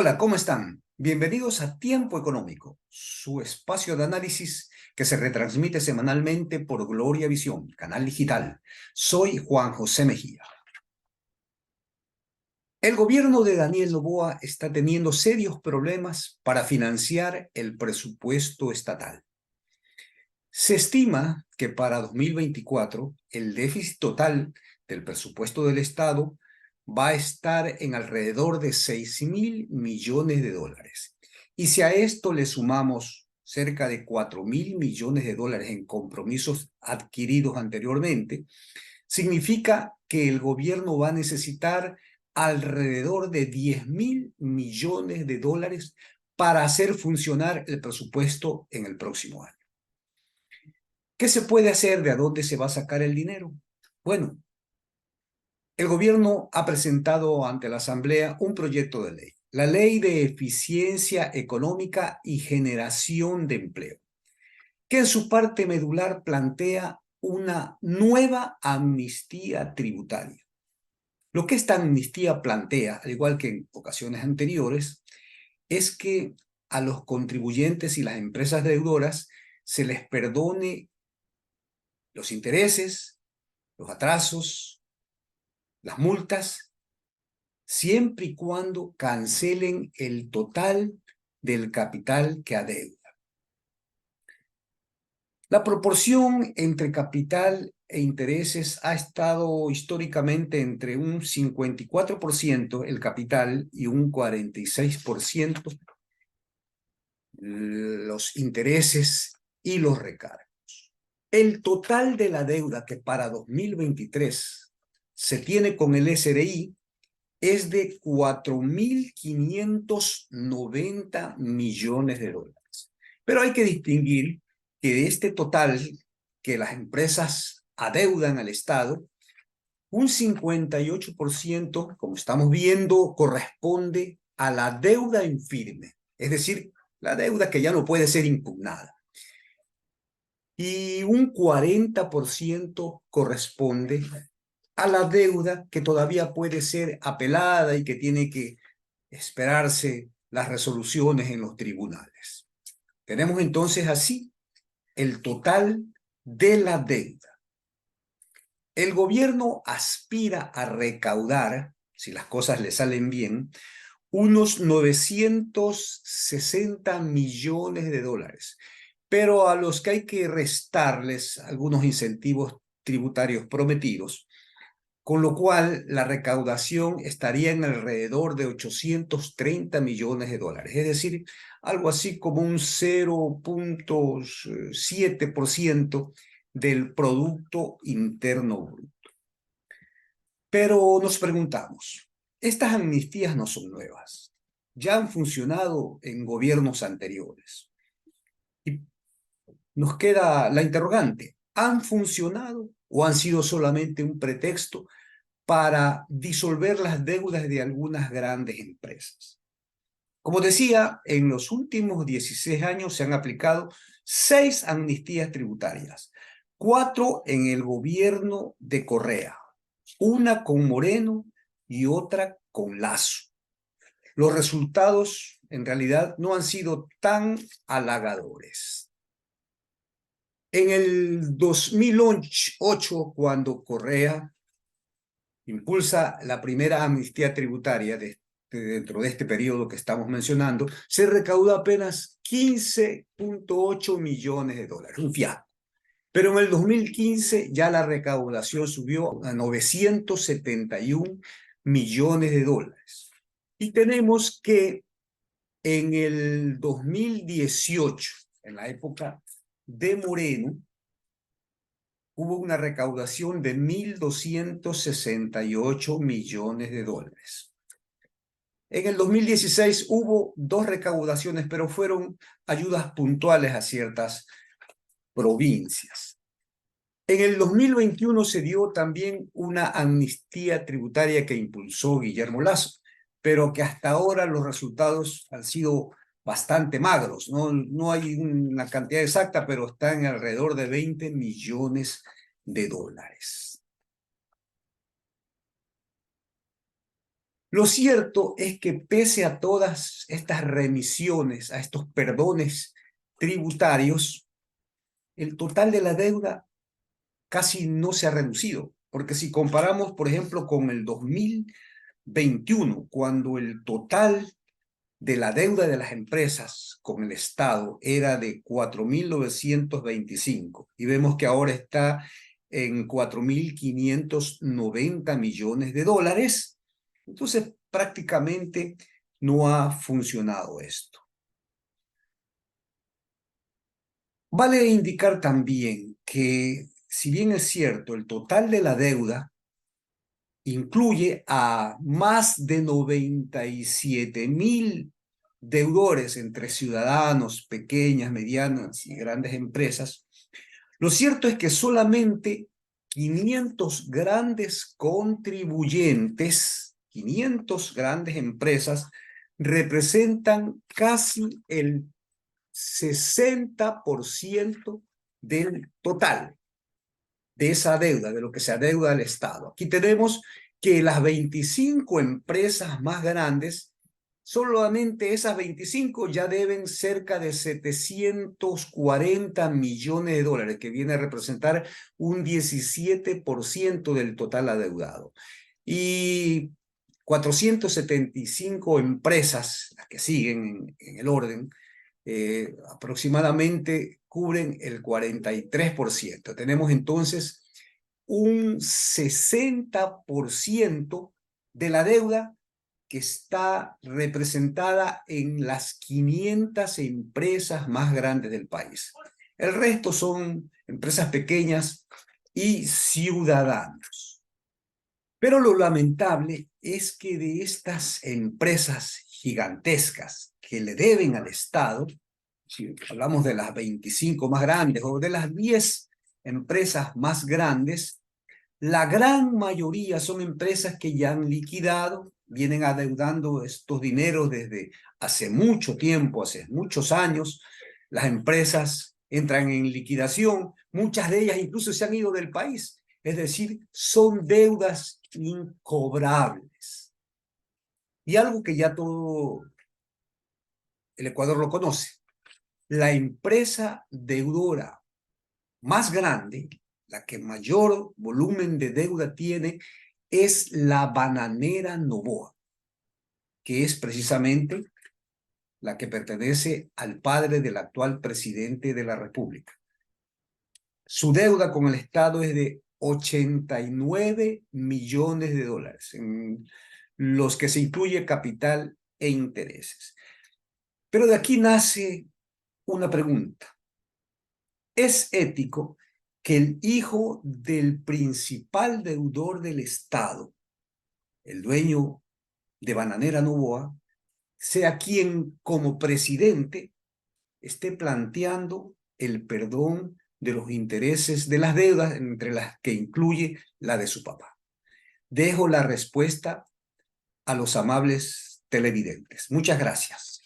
Hola, ¿cómo están? Bienvenidos a Tiempo Económico, su espacio de análisis que se retransmite semanalmente por Gloria Visión, canal digital. Soy Juan José Mejía. El gobierno de Daniel Noboa está teniendo serios problemas para financiar el presupuesto estatal. Se estima que para 2024 el déficit total del presupuesto del Estado va a estar en alrededor de 6.000 millones de dólares. Y si a esto le sumamos cerca de 4.000 millones de dólares en compromisos adquiridos anteriormente, significa que el gobierno va a necesitar alrededor de 10.000 millones de dólares para hacer funcionar el presupuesto en el próximo año. ¿Qué se puede hacer? ¿De dónde se va a sacar el dinero? Bueno, el gobierno ha presentado ante la Asamblea un proyecto de ley, la Ley de Eficiencia Económica y Generación de Empleo, que en su parte medular plantea una nueva amnistía tributaria. Lo que esta amnistía plantea, al igual que en ocasiones anteriores, es que a los contribuyentes y las empresas deudoras se les perdone los intereses, los atrasos, las multas, siempre y cuando cancelen el total del capital que adeuda. La proporción entre capital e intereses ha estado históricamente entre un 54% el capital y un 46% los intereses y los recargos. El total de la deuda que para 2023 se tiene con el SRI es de 4.590 millones de dólares. Pero hay que distinguir que de este total que las empresas adeudan al Estado, un 58%, como estamos viendo, corresponde a la deuda en firme, es decir, la deuda que ya no puede ser impugnada. Y un 40% corresponde a la deuda que todavía puede ser apelada y que tiene que esperarse las resoluciones en los tribunales. Tenemos entonces así el total de la deuda. El gobierno aspira a recaudar, si las cosas le salen bien, unos 960 millones de dólares, pero a los que hay que restarles algunos incentivos tributarios prometidos, con lo cual la recaudación estaría en alrededor de 830 millones de dólares, es decir, algo así como un 0.7% del Producto Interno Bruto. Pero nos preguntamos, estas amnistías no son nuevas, ya han funcionado en gobiernos anteriores. Y nos queda la interrogante, ¿han funcionado o han sido solamente un pretexto para disolver las deudas de algunas grandes empresas? Como decía, en los últimos 16 años se han aplicado 6 amnistías tributarias, 4 en el gobierno de Correa, una con Moreno y otra con Lasso. Los resultados en realidad no han sido tan halagadores. En el 2008, cuando Correa impulsa la primera amnistía tributaria dentro de este periodo que estamos mencionando, se recaudó apenas 15.8 millones de dólares, un fiasco. Pero en el 2015 ya la recaudación subió a 971 millones de dólares. Y tenemos que en el 2018, en la época de Moreno, hubo una recaudación de 1.268 millones de dólares. En el 2016 hubo 2 recaudaciones, pero fueron ayudas puntuales a ciertas provincias. En el 2021 se dio también una amnistía tributaria que impulsó Guillermo Lasso, pero que hasta ahora los resultados han sido bastante magros. No hay una cantidad exacta, pero está en alrededor de 20 millones de dólares. Lo cierto es que pese a todas estas remisiones, a estos perdones tributarios, el total de la deuda casi no se ha reducido, porque si comparamos, por ejemplo, con el 2021, cuando el total de la deuda de las empresas con el Estado era de 4.925 y vemos que ahora está en 4.590 millones de dólares, entonces prácticamente no ha funcionado esto. Vale indicar también que, si bien es cierto, el total de la deuda incluye a más de 97.000 deudores entre ciudadanos, pequeñas, medianas y grandes empresas, lo cierto es que solamente 500 grandes contribuyentes, 500 grandes empresas, representan casi el 60% del total de esa deuda, de lo que se adeuda al Estado. Aquí tenemos que las 25 empresas más grandes, solamente esas 25 ya deben cerca de 740 millones de dólares, que viene a representar un 17% del total adeudado. Y 475 empresas, las que siguen en el orden, aproximadamente cubren el 43%. Tenemos entonces un 60% de la deuda que está representada en las 500 empresas más grandes del país. El resto son empresas pequeñas y ciudadanos. Pero lo lamentable es que de estas empresas gigantescas que le deben al Estado, si hablamos de las 25 más grandes o de las 10 empresas más grandes, la gran mayoría son empresas que ya han liquidado, vienen adeudando estos dineros desde hace mucho tiempo, hace muchos años. Las empresas entran en liquidación, muchas de ellas incluso se han ido del país, es decir, son deudas incobrables. Y algo que ya todo el Ecuador lo conoce, la empresa deudora más grande, la que mayor volumen de deuda tiene, es la bananera Noboa, que es precisamente la que pertenece al padre del actual presidente de la República. Su deuda con el Estado es de 89 millones de dólares, en los que se incluye capital e intereses. Pero de aquí nace una pregunta. ¿Es ético que el hijo del principal deudor del Estado, el dueño de Bananera Noboa, sea quien como presidente esté planteando el perdón de los intereses de las deudas, entre las que incluye la de su papá? Dejo la respuesta a los amables televidentes. Muchas gracias.